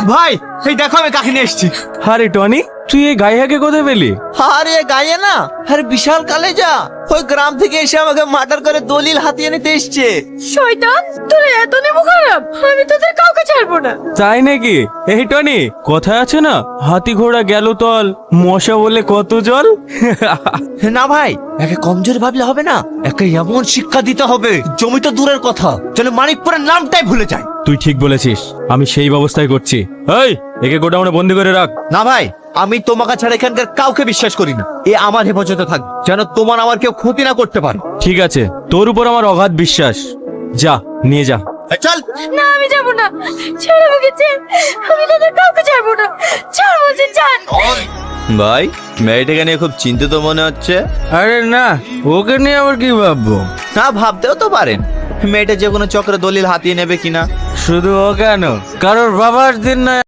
ভাই এই দেখো আমি কাকে নিয়ে এসেছি। আরে টনি, তুই এই গাইয়াকে কোথায় পেলি? আরে গায়ে না, আরে বিশাল কালেজা ওই গ্রাম থেকে এসে আমাকে মার্ডার করে দলিল হাতিয়ে নিতে এসছে। শয়তান, তোরা এত নেবো খারাপ, আমি তোদের কাউকে ছাড়বো না। তাই নাকি? এই টনি, কথায় আছে না, হাতি ঘোড়া গেল তল, মশা বলে কত জল। না ভাই, একে কমজোর ভাবলে হবে না, একে এমন শিক্ষা দিতে হবে জমি তো দূরের কথা, চলে মানিকপুরের নামটাই ভুলে যায়। তুই ঠিক বলেছিস, আমি সেই ব্যবস্থাই করছি। এই, একে গোডাউনে বন্দি করে রাখ। না ভাই, আমি তোমাকে ছাড়া এখানকার কাউকে বিশ্বাস করি না। এ আমার হেফাজতে থাকবে, যেন তোমার আমার কেউ ক্ষতি না করতে পারে। ঠিক আছে, তোর উপর আমার অগাধ বিশ্বাস। যা, নিয়ে যা। চল। না, আমি যাবো না, ছাড় আমাকে, ছাড়, আমি তোদের কাউকে ছাড়বো না, ছাড় বলছি, ছাড়। ভাই, মেয়েটাকে নিয়ে খুব চিন্তিত মনে হচ্ছে। আরে না, ওকে নিয়ে আবার কি ভাববো? না, ভাবতেও তো পারেন মেয়েটা যে কোনো চক্রে দলিল হাতিয়ে নেবে কিনা। শুধু ও কেন, কারোর বাবার দিন নয়